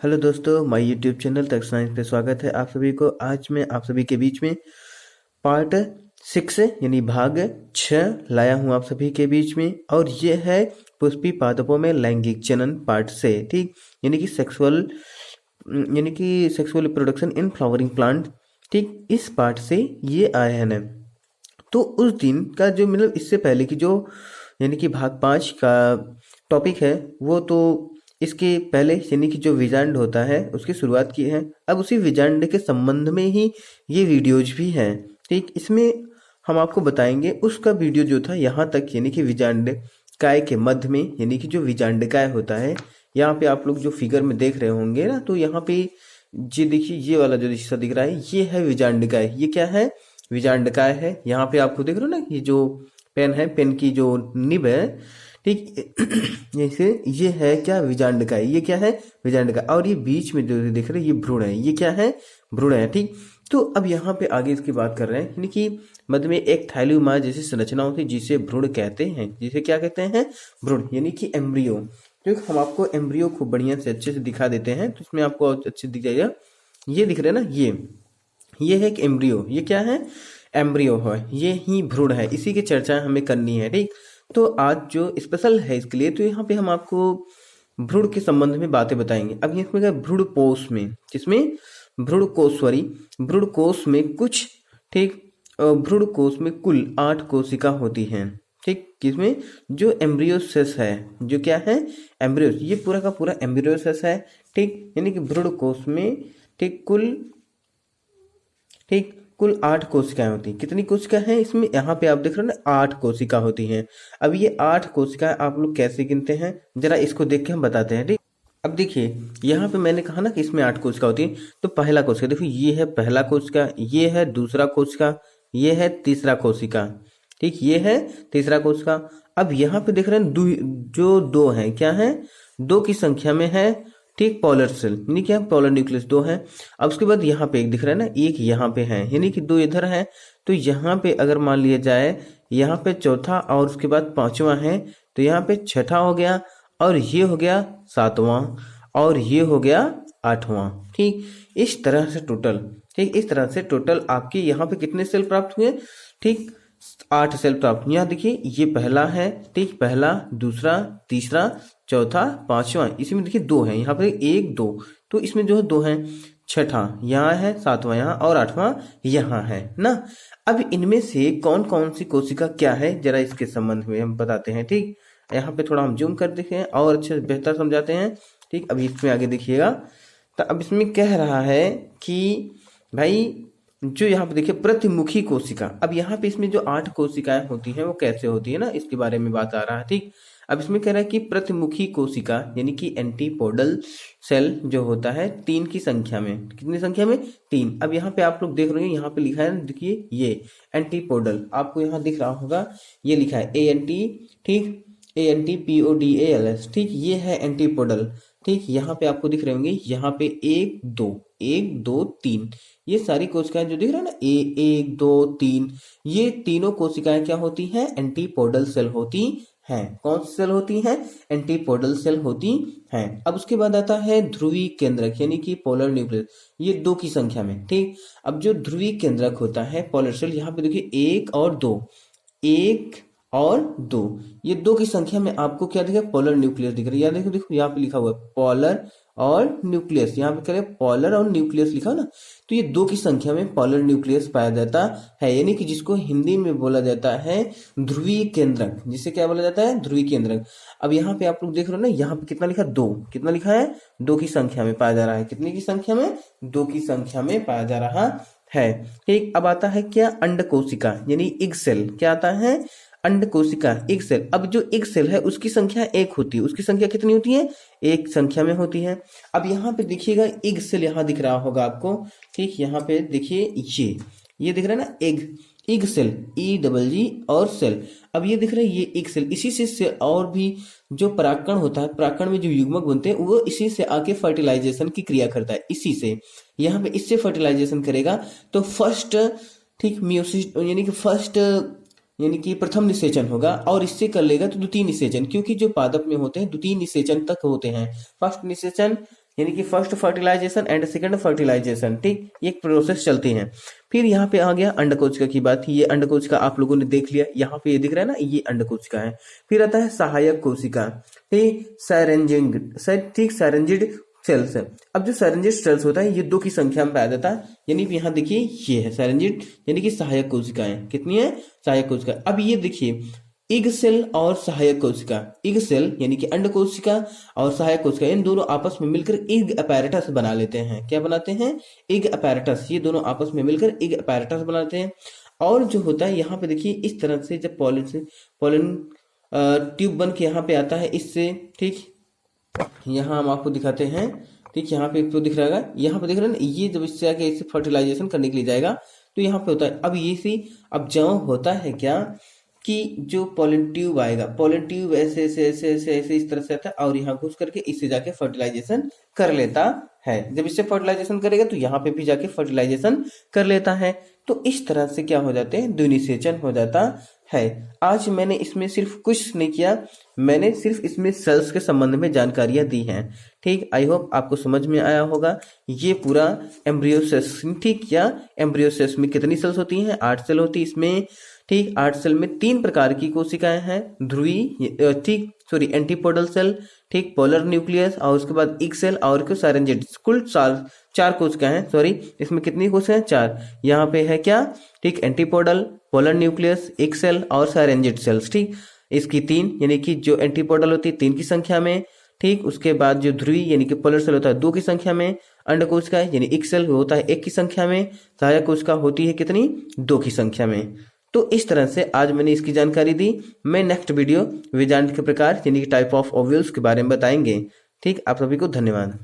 Hello दोस्तों, my YouTube channel तक science पे स्वागत है आप सभी को। आज मैं आप सभी के बीच में पार्ट 6 यानी भाग 6 लाया हूँ आप सभी के बीच में। और ये है पुष्पी पादपों में लैंगिक जनन पार्ट से, ठीक, यानी कि sexual reproduction in flowering plant, ठीक, इस पार्ट से ये आया है ना। तो उस दिन का जो मतलब इससे पहले की जो यानी कि भाग 5 का टॉपिक है, वो तो इसके पहले यानी कि जो विजांड होता है उसकी शुरुआत की है। अब उसी विजांड के संबंध में ही ये वीडियोज भी हैं, ठीक। इसमें हम आपको बताएंगे उसका वीडियो जो था यहाँ तक, यानी कि विजांड काय के मध्य में, यानी कि जो विजांड काय होता है, यहाँ पे आप लोग जो फिगर में देख रहे होंगे ना, तो यहाँ पे ये देखिए, ये वाला जो हिस्सा दिख रहा है ये है विजांड काय। ये क्या है? विजांड काय है। यहाँ पे आपको देख रहे हो ना, ये जो पेन है, पेन की जो निब है, ठीक, जैसे ये है क्या? विजांड काय। ये क्या है? विजांड काय। और ये बीच में जो देख रहे हैं ये भ्रूण है। ये क्या है? भ्रूण है, ठीक। तो अब यहाँ पे आगे इसकी बात कर रहे हैं, यानी कि मध्य में एक थाइलोमा जैसी संरचना होती है जिसे भ्रूण कहते हैं। जिसे क्या कहते हैं? भ्रूण, यानी कि एम्ब्रियो। तो हम आपको एम्ब्रियो खूब बढ़िया से अच्छे से दिखा देते हैं, तो इसमें आपको अच्छे दिख जाएगा। ये दिख रहा है ना, ये है एक एम्ब्रियो। ये क्या है? एम्ब्रियो है। ये ही भ्रूण है। इसी की चर्चा हमें करनी है, ठीक। तो आज जो स्पेशल है इसके लिए, तो यहाँ पे हम आपको भ्रूण के संबंध में बातें बताएंगे। अब इसमें क्या? भ्रूण कोश में, किसमें? भ्रूण कोश, सॉरी, भ्रूण कोश में कुछ, ठीक, भ्रूण कोश में कुल 8 कोशिका होती हैं, ठीक। किसमें? जो एम्ब्रियोसेस है, जो क्या है? एम्ब्रियो, ये पूरा का पूरा एम्ब्रियोसेस है, ठीक। यानी कि भ्रूण कोश में, ठीक, कुल 8 कोशिकाएं होती हैं। कितनी कोशिका है इसमें? यहाँ पे आप देख रहे हो ना, 8 कोशिका होती हैं। अब ये 8 कोशिकाएं आप लोग कैसे गिनते हैं, जरा इसको देख के हम बताते हैं, ठीक। अब देखिए, यहाँ पे मैंने कहा ना कि इसमें 8 कोशिका होती है। तो पहला कोशिका देखो, ये है पहला कोशिका, ये है दूसरा कोशिका, ये है तीसरा कोशिका, ठीक, ये है तीसरा कोशिका। अब यहाँ पे देख रहे हैं जो 2 है, क्या है? 2 की संख्या में है, ठीक, पोलर सेल, यानी क्या? पोलर न्यूक्लियस 2 है। अब उसके बाद यहाँ पे एक दिख रहा है ना, एक यहाँ पे है, यानी कि 2 इधर है। तो यहाँ पे अगर मान लिया जाए, यहाँ पे चौथा और उसके बाद 5वां है, तो यहाँ पे छठा हो गया, और ये हो गया 7वां, और ये हो गया 8वां, ठीक। इस तरह से टोटल, ठीक, इस तरह से टोटल आपके यहाँ पे कितने सेल प्राप्त हुए? ठीक, 8 सेल प्राप्त। यहाँ देखिए, ये पहला है, ठीक, पहला, दूसरा, तीसरा, चौथा, 5वां। इसी में देखिए 2 है, यहाँ पे 1 2, तो इसमें जो है 2 है। छठा यहाँ है, 7वां यहाँ, और 8वां यहाँ है ना। अब इनमें से कौन कौन सी कोशिका क्या है, जरा इसके संबंध में हम बताते हैं, ठीक। यहाँ पे थोड़ा हम जूम कर देखें और अच्छे से बेहतर समझाते हैं, ठीक। अब इसमें आगे देखिएगा, तो अब इसमें कह रहा है कि भाई, जो यहाँ पे देखिए प्रतिमुखी कोशिका। अब यहाँ पे इसमें जो 8 कोशिकाएं होती हैं वो कैसे होती है ना, इसके बारे में बात आ रहा है, ठीक। अब इसमें कह रहा है कि प्रतिमुखी कोशिका यानी कि एंटीपोडल सेल जो होता है 3 की संख्या में। कितनी संख्या में? 3। अब यहाँ पे आप लोग देख रहे हैं, यहाँ पे लिखा है, देखिए ये एंटीपोडल, आपको यहाँ दिख रहा होगा, ये लिखा है ANT, ठीक, ANTPODALS, ठीक, ये है एंटीपोडल, ठीक। यहाँ पे आपको दिख रहे होंगे, यहाँ पे 1 2 3, ये सारी कोशिकाएं जो दिख रहा है ना, 1 2 3, ये तीनों कोशिकाएं क्या होती हैं? एंटीपोडल सेल होती हैं। कौन सी सेल होती हैं? एंटीपोडल सेल होती हैं। अब उसके बाद आता है ध्रुवी केंद्रक, यानी कि पोलर न्यूक्लियस, ये 2 की संख्या में, ठीक। अब जो ध्रुवी केंद्रक होता है पोलर सेल, यहाँ पे देखिए 1 और 2, 1 और 2, ये 2 की संख्या में आपको क्या दिख रहा है? पोलर न्यूक्लियस दिख रहा है। देखो देखो, यहाँ पे लिखा हुआ है पोलर और न्यूक्लियस, यहाँ पे कह रहे हैं पोलर और न्यूक्लियस लिखा ना, तो ये 2 की संख्या में पोलर न्यूक्लियस पाया जाता है, यानी कि जिसको हिंदी में बोला जाता है ध्रुवीय केंद्रक। जिसे क्या बोला जाता है? ध्रुवीय केंद्रक। अब यहाँ पे आप लोग देख रहे हो ना, यहाँ पे कितना लिखा? 2, कितना लिखा है? 2 की संख्या में पाया जा रहा है। कितने की संख्या में? 2 की संख्या में पाया जा रहा है, ठीक। अब आता है क्या? अंड कोशिका, यानी एग सेल। क्या आता है? अंड कोशिका, एग सेल। अब जो एग सेल है उसकी संख्या 1 होती है। उसकी संख्या कितनी होती है? 1 संख्या में होती है। अब यहाँ पे देखिएगा, एग सेल यहाँ दिख रहा होगा आपको, ठीक। यहाँ पे देखिए, ये दिख रहा है ना, एग सेल, EGG और सेल। अब ये दिख रहा है, ये एग सेल। इसी से और भी जो परागकण होता है, परागकण में जो युग्मक बनते हैं, वो इसी से आके फर्टिलाइजेशन की क्रिया करता है। इसी से, यहाँ पे इससे फर्टिलाइजेशन करेगा तो फर्स्ट, ठीक, मियोसिस, यानी कि प्रथम निषेचन होगा, और इससे कर लेगा तो द्वितीय निषेचन, क्योंकि जो पादप में होते हैं द्वितीय निषेचन तक होते हैं। फर्स्ट निषेचन, यानी कि first fertilization and second fertilization, ठीक, ये एक प्रोसेस चलती है। फिर यहाँ पे आ गया अंडकोशिका की बात। ये अंडकोशिका आप लोगों ने देख लिया, यहाँ पे ये दिख रहा है ना, ये अंडकोशिका है। फिर आता है सहायक कोशिका, ठीक, साइरेंजिड सेल्स है। अब जो साइरेंजिड सेल्स होता है ये 2 की संख्या में पाया जाता है, यानी यहाँ देखिए ये है साइरेंजिड यानी कि सहायक कोशिकाएं। कितनी है? सहायक कोशिका। अब ये देखिए इग सेल और सहायक कोशिका, इग सेल यानी कि अंड कोशिका और सहायक कोशिका, इन दोनों आपस में मिलकर इग अपैरेटस बना लेते हैं। क्या बनाते हैं? इग अपैरेटस। ये दोनों आपस में मिलकर इग अपैरेटस बनाते हैं। और जो होता है यहाँ पे देखिए इस तरह से जब पोलन ट्यूब बन के यहाँ पे आता है इससे, ठीक, यहाँ हम आपको दिखाते हैं, ठीक, यहाँ पे तो दिख रहा है, यहाँ पे दिख रहा है ना, ये जब इससे आके इसे फर्टिलाइजेशन करने के लिए जाएगा तो यहाँ पे होता है। अब ये सी अब जब होता है क्या कि जो पोलन ट्यूब आएगा, पोलन ट्यूब ऐसे ऐसे ऐसे ऐसे ऐसे इस तरह से आता है और यहाँ घुस करके इससे जाके फर्टिलाइजेशन कर लेता है। जब इससे फर्टिलाइजेशन करेगा तो यहाँ पे भी जाके फर्टिलाइजेशन कर लेता है। तो इस तरह से क्या हो जाते हैं? द्विनिषेचन हो जाता है। आज मैंने इसमें सिर्फ कुछ नहीं किया, मैंने सिर्फ इसमें सेल्स के संबंध में जानकारियां दी हैं, ठीक। आई होप आपको समझ में आया होगा। ये पूरा एम्ब्रियोसेस, ठीक, या एम्ब्रियोसेस में कितनी सेल्स होती हैं? 8 सेल होती है इसमें, ठीक। 8 सेल में 3 प्रकार की कोशिकाएं हैं, ध्रुवी, ठीक, सॉरी, एंटीपोडल सेल, ठीक, पोलर न्यूक्लियस और उसके बाद इग सेल और साइरेंजिड। कुल 4 कोशिकाएं हैं, सॉरी, इसमें कितनी कोशिकाएं? 4। यहाँ पे है क्या, ठीक, एंटीपोडल, पोलर न्यूक्लियस, इग सेल और साइरेंजिड सेल्स, ठीक। इसकी 3 यानी कि जो एंटीपोडल होती है 3 की संख्या में, ठीक। उसके बाद जो ध्रुवी यानी कि पोलर सेल होता है 2 की संख्या में, अंड कोशिका यानी इग सेल होता है 1 की संख्या में, सहायक कोशिका होती है कितनी? 2 की संख्या में। तो इस तरह से आज मैंने इसकी जानकारी दी। मैं नेक्स्ट वीडियो बीजांड के प्रकार यानी कि टाइप ऑफ ओव्यूल्स के बारे में बताएंगे, ठीक। आप सभी को धन्यवाद।